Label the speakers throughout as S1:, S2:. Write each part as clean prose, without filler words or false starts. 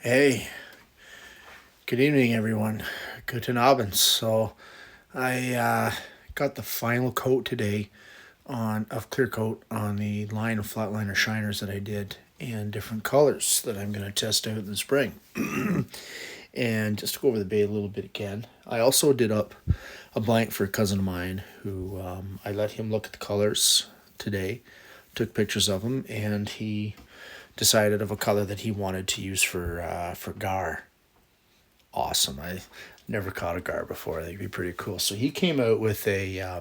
S1: Hey, good evening, everyone. Guten Abend. So, I got the final coat today of clear coat on the line of flatliner shiners that I did in different colors that I'm going to test out in the spring. And just to go over the bait a little bit again, I also did up a blank for a cousin of mine who I let him look at the colors today, took pictures of them, and he decided of a color that he wanted to use for gar. Awesome. I never caught a gar before. I think it'd be pretty cool. So he came out with a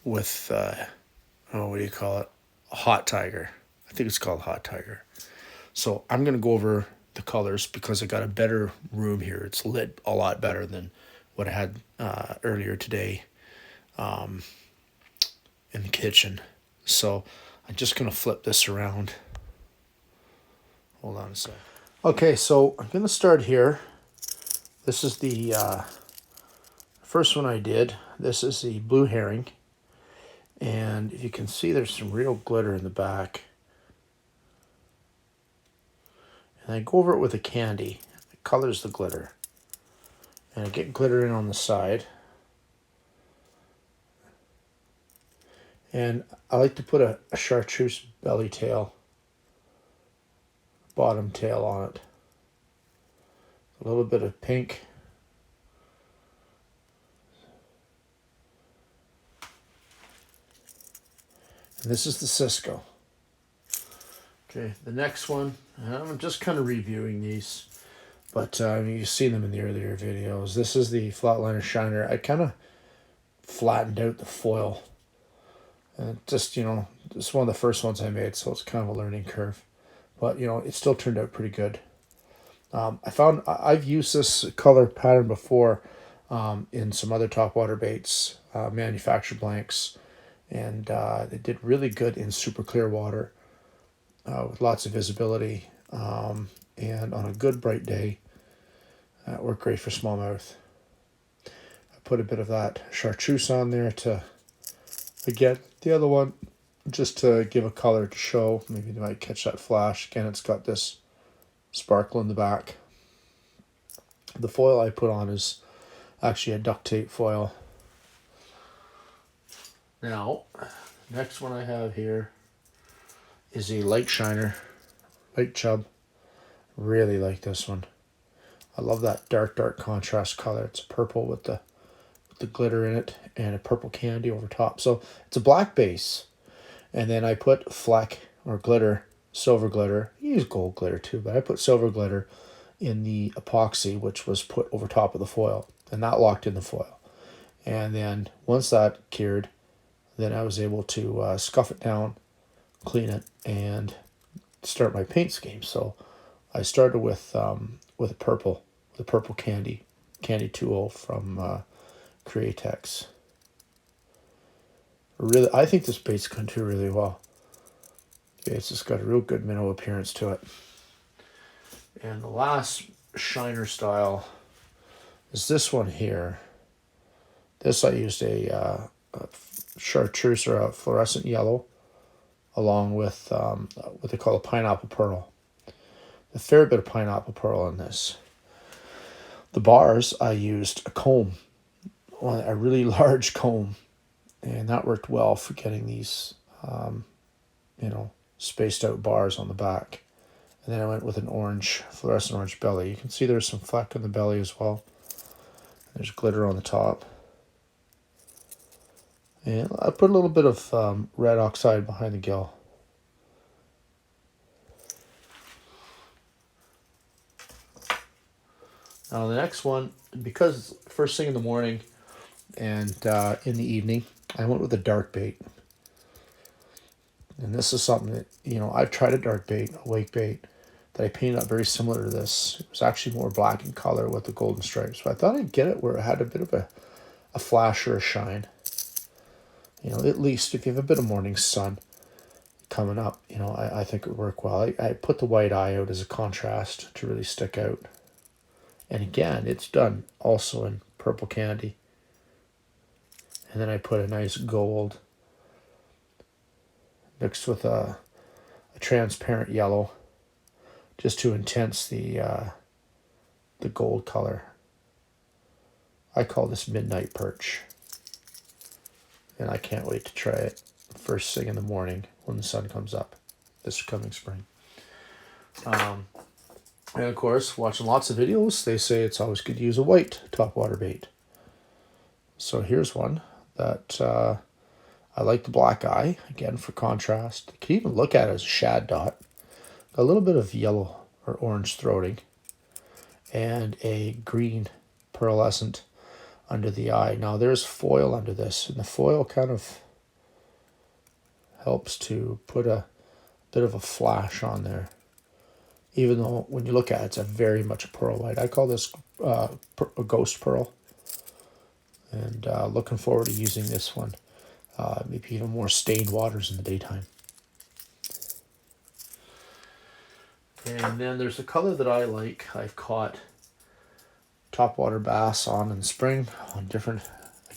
S1: with oh, what do you call it? A hot tiger. I think it's called hot tiger. So I'm gonna go over the colors because I got a better room here. It's lit a lot better than what I had earlier today in the kitchen. So I'm just gonna flip this around. Hold on a sec. Okay, so I'm gonna start here. This is the first one I did. This is the blue herring. And if you can see, there's some real glitter in the back. And I go over it with a candy. It colors the glitter. And I get glitter in on the side. And I like to put a chartreuse belly tail, bottom tail on it. A little bit of pink. And this is the Cisco. Okay, the next one, I'm just kind of reviewing these, but you've seen them in the earlier videos. This is the flatliner shiner. I kind of flattened out the foil. And just, it's one of the first ones I made, so it's kind of a learning curve. But, it still turned out pretty good. I've used this color pattern before in some other topwater baits, manufactured blanks, and they did really good in super clear water with lots of visibility. And on a good bright day, it worked great for smallmouth. I put a bit of that chartreuse on there to, again, the other one, just to give a color to show. Maybe they might catch that flash. Again, it's got this sparkle in the back. The foil I put on is actually a duct tape foil. Now, next one I have here is a light shiner, light chub. Really like this one. I love that dark contrast color. It's purple with the glitter in it and a purple candy over top. So it's a black base. And then I put fleck or glitter, silver glitter. You use gold glitter too, but I put silver glitter in the epoxy, which was put over top of the foil. And that locked in the foil. And then once that cured, then I was able to scuff it down, clean it, and start my paint scheme. So I started with a purple candy 2.0 from Createx. Really, I think this bait's going to do really well. Okay, it's just got a real good minnow appearance to it. And the last shiner style is this one here. This I used a chartreuse or a fluorescent yellow, along with what they call a pineapple pearl. A fair bit of pineapple pearl in this. The bars I used a comb, a really large comb, and that worked well for getting these, spaced out bars on the back. And then I went with an fluorescent orange belly. You can see there's some fleck in the belly as well. There's glitter on the top. And I put a little bit of red oxide behind the gill. Now the next one, because first thing in the morning and in the evening, I went with a dark bait. And this is something that, I've tried a dark bait, a wake bait, that I painted up very similar to this. It was actually more black in color with the golden stripes. But I thought I'd get it where it had a bit of a flash or a shine. At least if you have a bit of morning sun coming up, I think it would work well. I put the white eye out as a contrast to really stick out. And again, it's done also in purple candy. And then I put a nice gold mixed with a transparent yellow just to intense the gold color. I call this midnight perch, and I can't wait to try it first thing in the morning when the sun comes up this coming spring. And of course, watching lots of videos, they say it's always good to use a white topwater bait. So here's one that I like the black eye, again for contrast. You can even look at it as a shad dot. A little bit of yellow or orange throating, and a green pearlescent under the eye. Now there's foil under this, and the foil kind of helps to put a bit of a flash on there. Even though when you look at it, it's a very much a pearl white. I call this a ghost pearl. And looking forward to using this one. Maybe even more stained waters in the daytime. And then there's a color that I like. I've caught topwater bass on in the spring on different,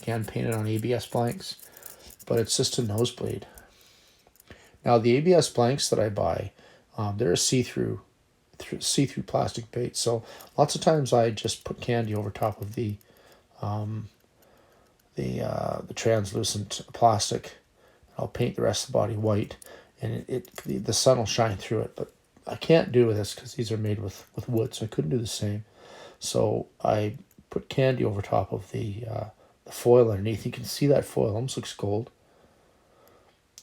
S1: again, painted on ABS blanks. But it's just a nosebleed. Now the ABS blanks that I buy, they're a see-through plastic bait. So lots of times I just put candy over top of the translucent plastic. I'll paint the rest of the body white, and the sun will shine through it. But I can't do this because these are made with wood, so I couldn't do the same. So I put candy over top of the foil underneath. You can see that foil almost looks gold.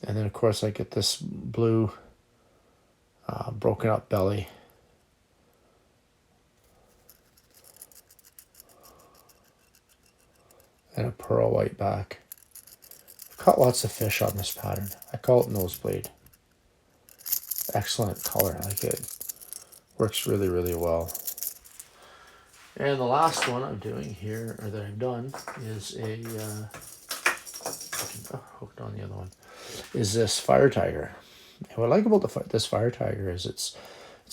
S1: And then of course I get this blue broken up belly. And a pearl white back. I've caught lots of fish on this pattern. I call it nosebleed. Excellent color. I like it. Works really, really well. And the last one I'm doing here, or that I've done, is hooked on the other one, is this fire tiger. And what I like about this fire tiger is it's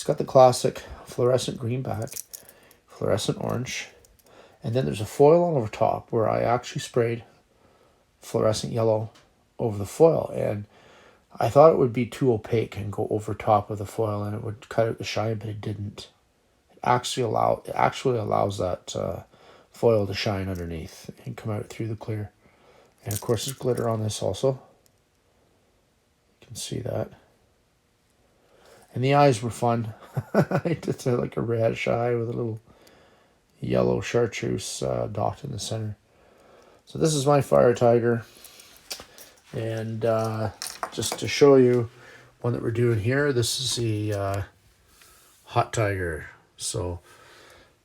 S1: got the classic fluorescent green back, fluorescent orange, and then there's a foil on over top where I actually sprayed fluorescent yellow over the foil. And I thought it would be too opaque and go over top of the foil and it would cut out the shine, but it didn't. It actually allows that foil to shine underneath and come out through the clear. And of course there's glitter on this also. You can see that. And the eyes were fun. I did like a reddish eye with a little yellow chartreuse dot in the center. So this is my fire tiger, and just to show you one that we're doing here, this is the hot tiger. So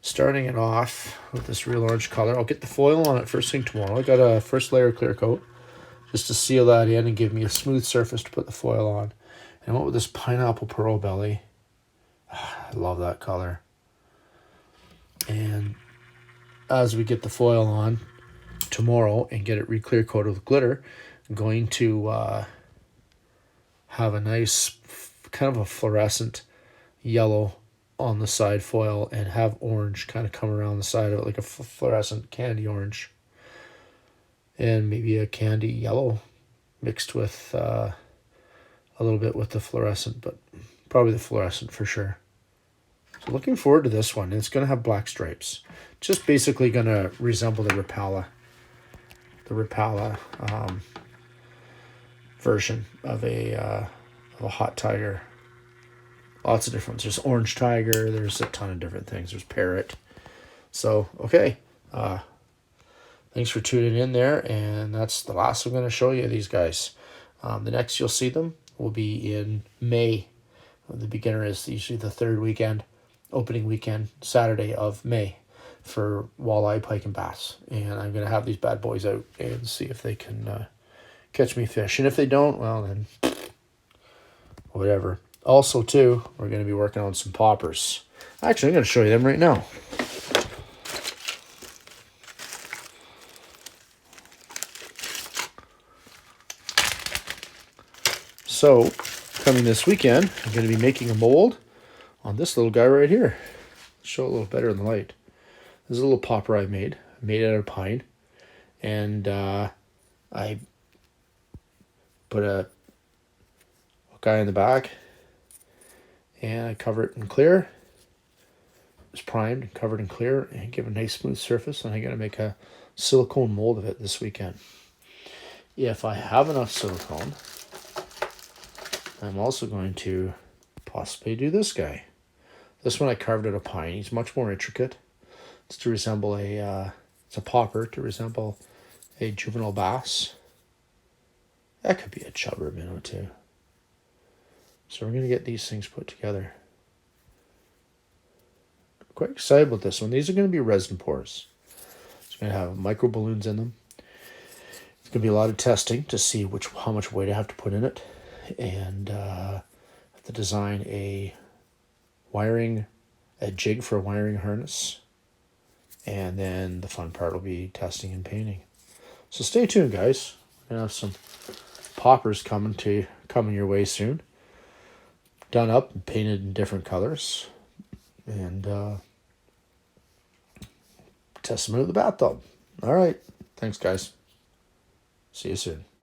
S1: starting it off with this real orange color, I'll get the foil on it first thing tomorrow. I got a first layer clear coat just to seal that in and give me a smooth surface to put the foil on. And I went with this pineapple pearl belly. I love that color. And as we get the foil on tomorrow and get it re-clear coated with glitter, I'm going to have a nice kind of a fluorescent yellow on the side foil and have orange kind of come around the side of it, like a fluorescent candy orange. And maybe a candy yellow mixed with a little bit with the fluorescent, but probably the fluorescent for sure. So looking forward to this one. It's going to have black stripes. Just basically going to resemble the Rapala version of a hot tiger. Lots of different ones. There's orange tiger. There's a ton of different things. There's parrot. So, okay. Thanks for tuning in there. And that's the last I'm going to show you these guys. The next you'll see them will be in May. The beginner is usually the third weekend, opening weekend, Saturday of May for walleye, pike, and bass. And I'm going to have these bad boys out and see if they can catch me fish. And if they don't, well, then whatever. Also, too, we're going to be working on some poppers. Actually, I'm going to show you them right now. So, coming this weekend, I'm going to be making a mold on this little guy right here. Show it a little better in the light. This is a little popper I made out of pine. And I put a guy in the back And I cover it in clear. It's primed and covered in clear and give it a nice smooth surface. And I'm going to make a silicone mold of it this weekend. If I have enough silicone, I'm also going to possibly do this guy. This one I carved out of pine. He's much more intricate. It's to resemble it's a popper to resemble a juvenile bass. That could be a chubber minnow too. So we're going to get these things put together. Quite excited about this one. These are going to be resin pours. It's going to have micro balloons in them. It's going to be a lot of testing to see how much weight I have to put in it, and I have to design a jig for a wiring harness, and then the fun part will be testing and painting. So stay tuned, guys. We're going to have some poppers coming your way soon. Done up and painted in different colors, and test them out of the bathtub. All right. Thanks, guys. See you soon.